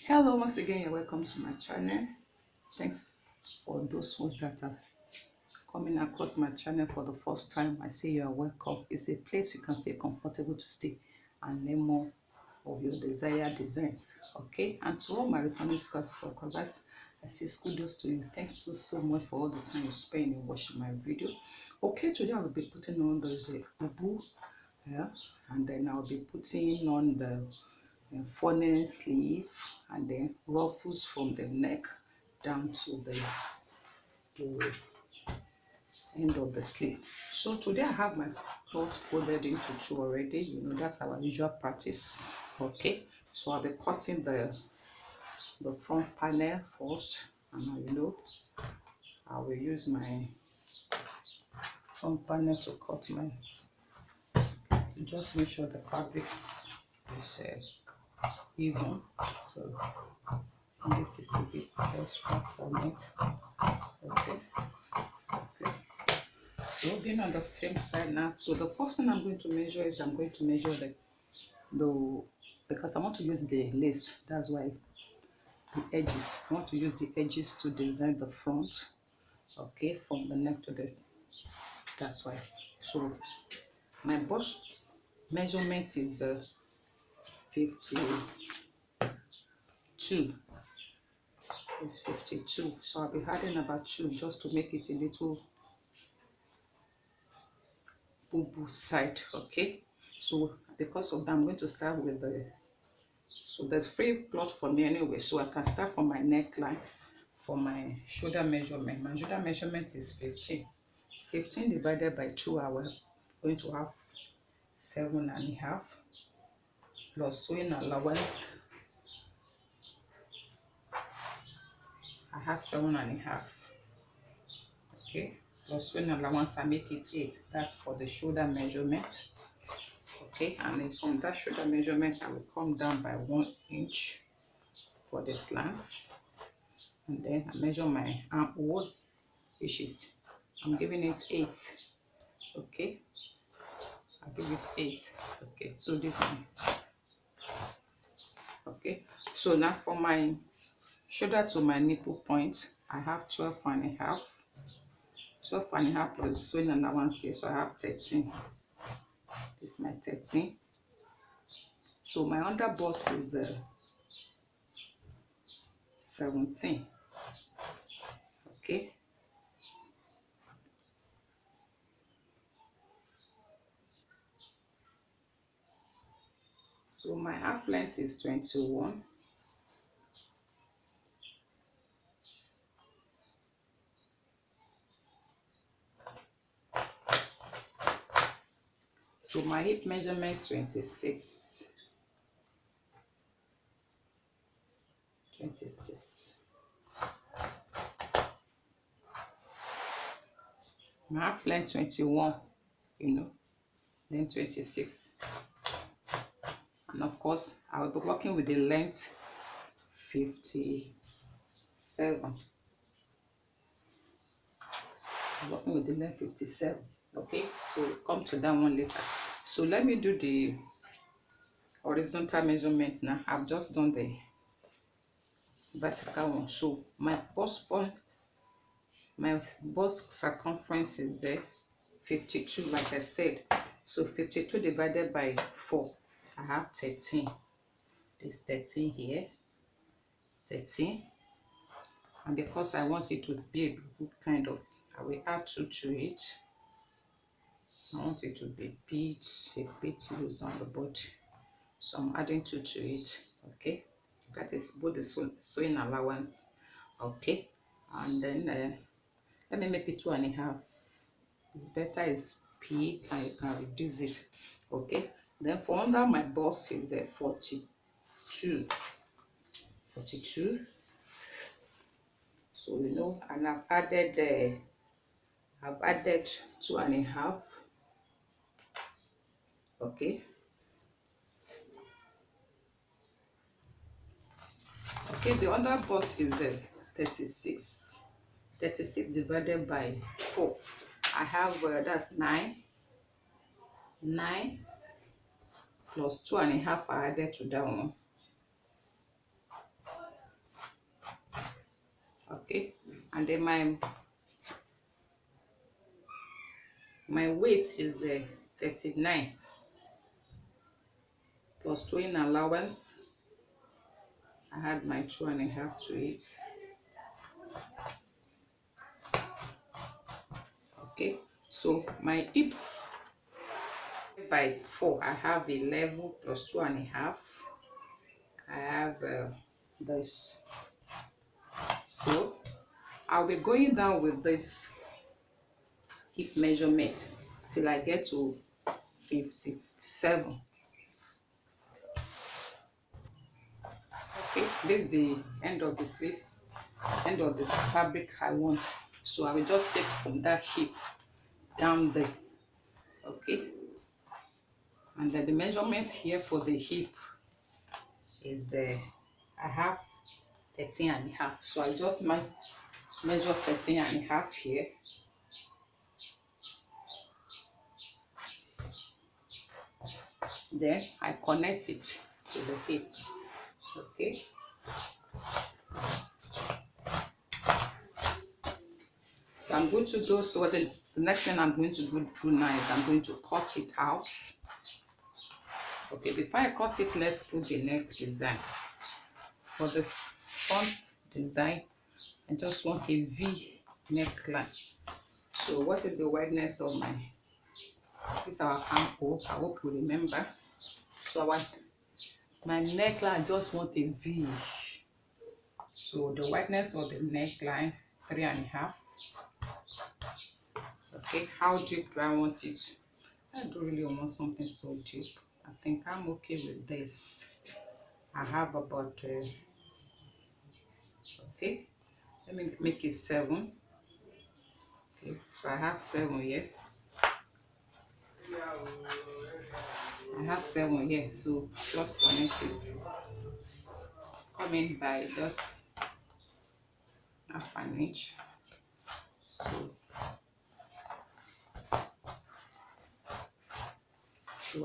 Hello, once again, you're welcome to my channel. Thanks for those ones that are coming across my channel for the first time. I say you are welcome. It's a place you can feel comfortable to stay and learn more of your desired designs. Okay, and to all my returning subscribers, I say kudos to you. Thanks so much for all the time you spend in watching my video. Okay, today I will be putting on those boubou, yeah, and then I'll be putting on the funnel sleeve and then ruffles from the neck down to the end of the sleeve. So today I have my cloth folded into two already. You know, that's our usual practice. Okay, so I'll be cutting the front panel first, and I will use my front panel to cut my to just make sure the fabric is even. So this is a bit extra from it. Okay. So being on the same side now, so the first thing I'm going to measure is I'm going to measure the because I want to use the lace. That's why the edges. I want to use the edges to design the front. Okay, from the neck to the. That's why. So my bust measurement is 52. It's 52. So I'll be adding about 2 just to make it a little boubou side. Okay, so because of that I'm going to start with so there's free cloth for me anyway, so I can start from my neckline. For my shoulder measurement is 15 divided by 2. I will going to have 7.5 plus sewing allowance. I have 7.5. Okay, plus sewing allowance I make it 8. That's for the shoulder measurement. Okay, and then from that shoulder measurement I will come down by 1 inch for the slants, and then I measure my armhole, which is I'm giving it 8. Okay, I give it 8. Okay, so this one. Okay, so now for my shoulder to my nipple point I have 12.5. 12.5 plus sewing allowance here, so I have 13. This is my 13. So my under bust is 17. Okay, so my half length is 21. So my hip measurement 26. 26. My half length 21, then 26. And of course I will be working with the length 57. Working with the length 57. Okay, so come to that one later. So let me do the horizontal measurement now. I've just done the vertical one. So my bust point, my bust circumference is 52, like I said. So 52 divided by 4, I have 13. This 13 here, 13. And because I want it to be a good kind of, I will add 2 to it. I want it to be a bit loose on the body, so I'm adding 2 to it. Okay, that is both the sewing allowance. Okay, and then let me make it 2.5. It's better, it's big, and you can reduce it. Okay, then for under my bust is 42. 42. So and I've added 2.5. Okay. Okay, the under bust is 36. 36 divided by 4. I have that's 9. 9 plus 2.5 I added to that one. And then my waist is 39 plus twin allowance. I had my 2.5 to it. Okay, so my hip by 4, I have 11 plus 2.5. I have this. So I'll be going down with this hip measurement till I get to 57. Okay, this is the end of the sleeve, end of the fabric I want. So I will just take from that hip down there. Okay, and then the measurement here for the hip is I have 13.5. So I just measure 13.5 here. Then I connect it to the hip. Okay, so I'm going to go. So the next thing I'm going to do now is I'm going to cut it out. Okay, before I cut it, let's put the neck design. For the front design, I just want a V neckline. So what is the wideness of this our campo? I hope you remember. So my neckline, I just want a V. So the wideness of the neckline, 3.5. Okay, how deep do I want it? I don't really want something so deep. I think I'm okay with this. I have about okay, let me make it 7. Okay, so I have 7 here. I have 7 here, so just connect it. Come in by just half an inch. So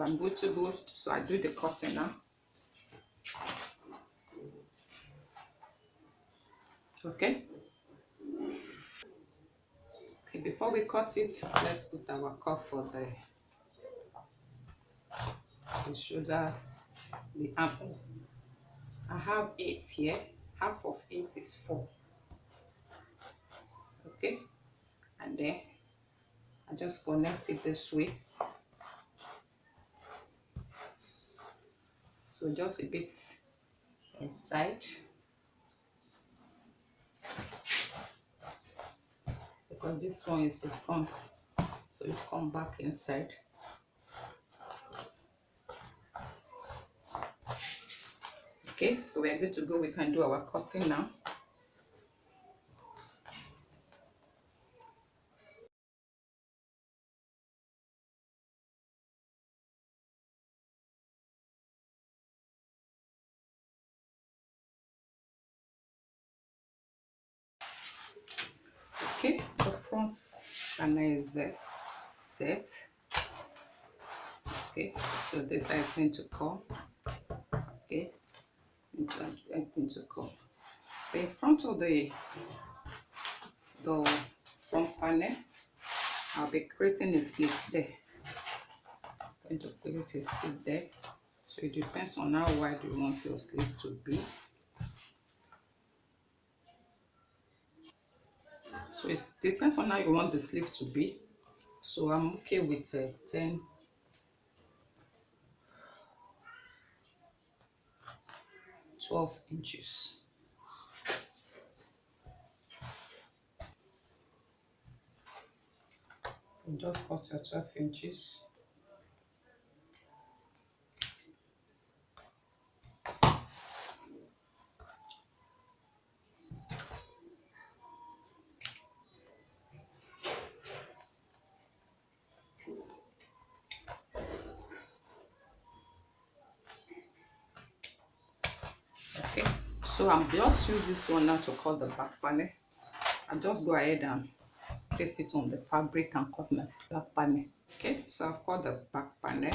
I'm going to go. So I do the cutting now. Okay. Okay. Before we cut it, let's put our cuff for the shoulder, the arm. I have 8 here. Half of 8 is 4. Okay, and then I just connect it this way. So just a bit inside, because this one is the front, so you come back inside. Okay, so we're good to go. We can do our cutting now. Okay, the front panel is set. Okay, so this side is going to come. Okay, I'm going to come. The front of the front panel, I'll be creating a slit there. I'm going to create a slit there. So it depends on how wide you want your slit to be. So it depends on how you want the sleeve to be. So I'm okay with 10, 12 inches. So just cut your 12 inches. Okay, so I'm just use this one now to cut the back panel. I'll just go ahead and place it on the fabric and cut my back panel. Okay, so I've cut the back panel,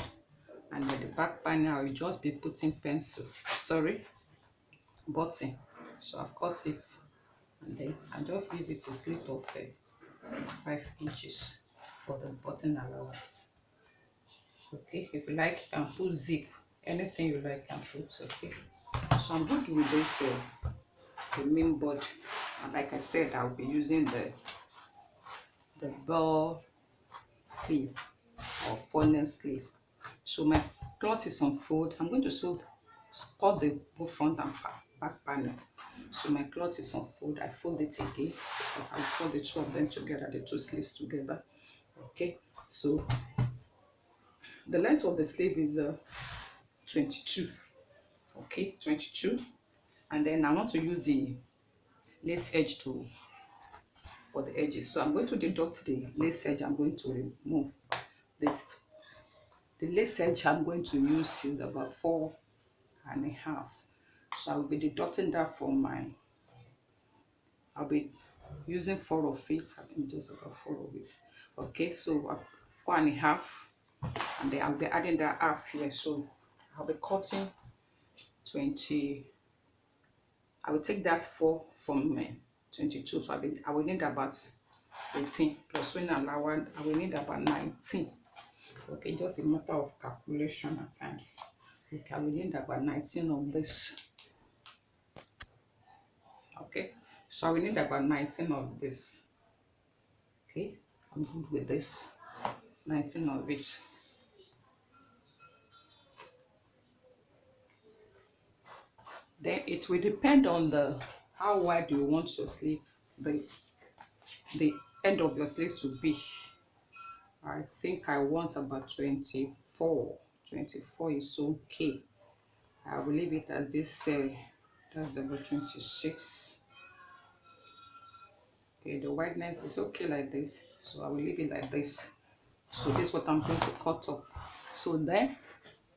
and at the back panel I will just be putting button. So I've cut it and then I just give it a slit of 5 inches for the button allowance. Okay, if you like, you can put zip, anything you like, can put. Okay, so I'm good with this the main board, and like I said, I'll be using the bell sleeve or funnel sleeve. So my cloth is on fold. I'm going to cut the both front and back panel. So my cloth is on fold. I fold it again because I'll fold the two of them together, the two sleeves together. Okay, so the length of the sleeve is 22. Okay, 22, and then I want to use the lace edge for the edges. So I'm going to deduct the lace edge. I'm going to remove the lace edge I'm going to use is about 4.5. So I'll be deducting that from I'll be using 4 of it. I think just about 4 of it. Okay, so 4.5, and then I'll be adding that half here. So I'll be cutting 20. I will take that 4 from 22. So I will need about 18 plus when allowed. I will need about 19. Okay, just a matter of calculation at times. Okay, I will need about 19 of this. Okay, so I will need about 19 of this. Okay, I'm good with this. 19 of it. Then it will depend on how wide you want your sleeve, the end of your sleeve to be. I think I want about 24. 24 is okay. I will leave it as this. That's about 26. Okay, the wideness is okay like this, so I will leave it like this. So this is what I'm going to cut off. So then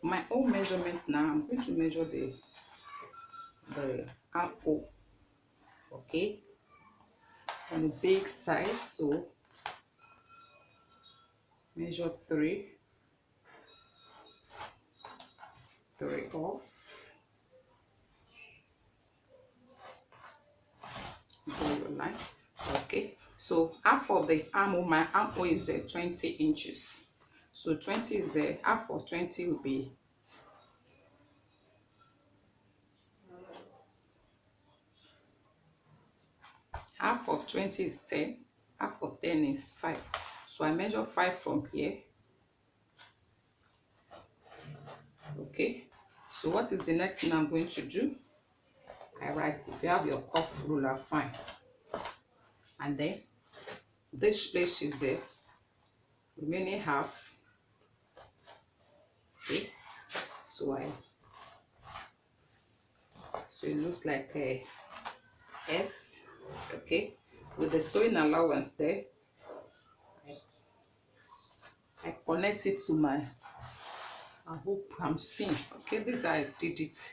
my own measurement now, I'm going to measure the armhole. Okay, on a big size, so measure 3 off, draw your line. Okay, so half of the armhole, my armhole is 20 inches. So 20 is half of 20 will be half of 20 is 10, half of 10 is 5. So I measure 5 from here. Okay, so what is the next thing I'm going to do? I write, if you have your cuff ruler, fine. And then this place is the remaining half. Okay, so it looks like a S. Okay, with the sewing allowance there, I connect it to my, I hope I'm seeing. Okay, this I did it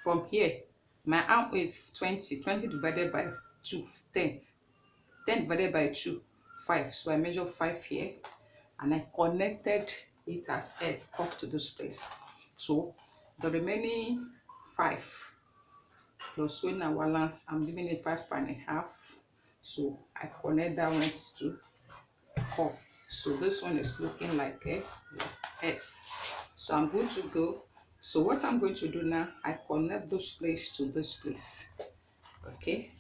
from here. My arm is 20 divided by 2, 10 divided by 2, 5. So I measure 5 here, and I connected it as S off to this place. So the remaining 5 plus sewing allowance, I'm giving it 5.5. So I connect that one to cuff. So this one is looking like a S. So I'm good to go. So what I'm going to do now, I connect this place to this place. Okay,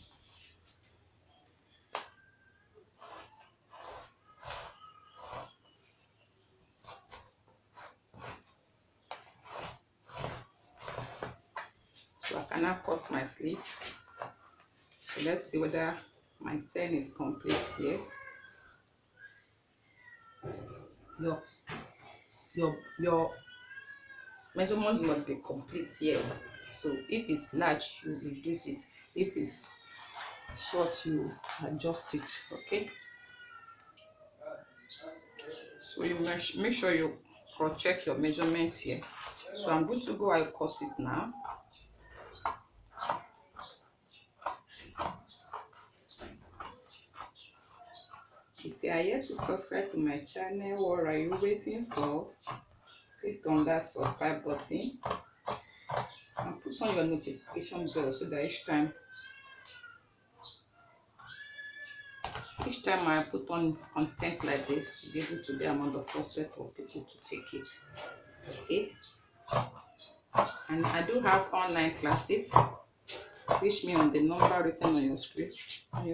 so I can now cut my sleeve. So let's see whether my 10 is complete here. Your measurement must be complete here. So if it's large, you reduce it. If it's short, you adjust it. Okay, so you make sure you cross check your measurements here. So I'm good to go. I cut it now. If you are yet to subscribe to my channel, what are you waiting for? Click on that subscribe button and put on your notification bell so that each time Each time I put on content like this, you'll be able to be among the first set of people to take it. Okay. And I do have online classes. Reach me on the number written on your screen. Okay.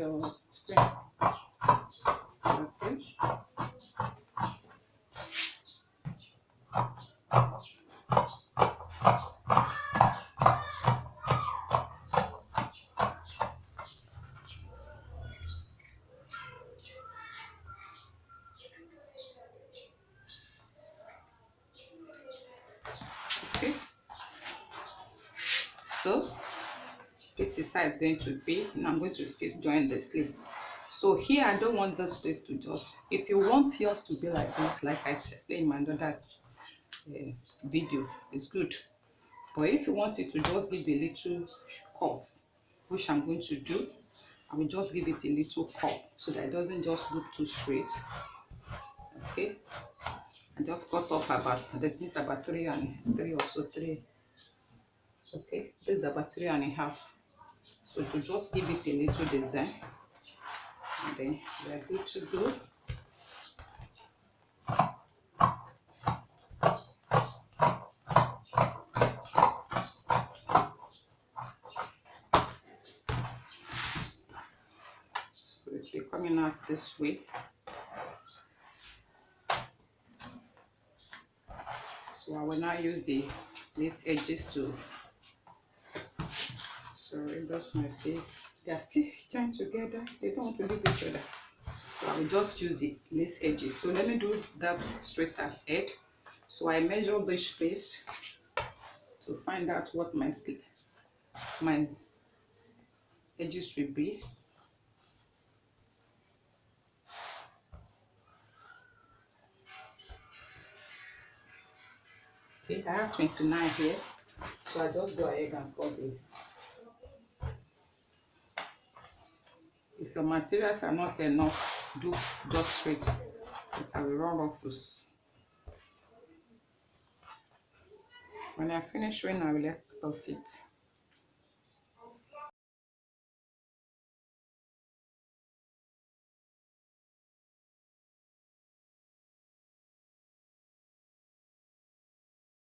Okay. So this is how it's going to be. Now I'm going to still join the sleeve. So here I don't want this place to just, if you want yours to be like this, like I explained in my other video, it's good. But if you want it to just give a little curve, which I'm going to do, I will just give it a little curve so that it doesn't just look too straight. Okay, and just cut off about, that means about 3 or so 3. Okay, this is about 3.5. So to just give it a little design, and then we are good to go. So it will be coming out this way. So I will now use these edges to, sorry, those ones, they are still joined together. They don't want to leave each other. So I will just use the lace edges. So let me do that straight ahead. So I measure this space to find out what my edges will be. Okay, I have 29 here, so I just go ahead and cut it. If your materials are not enough, do just straight. But I will run off this. When I finish, when I will let us sit.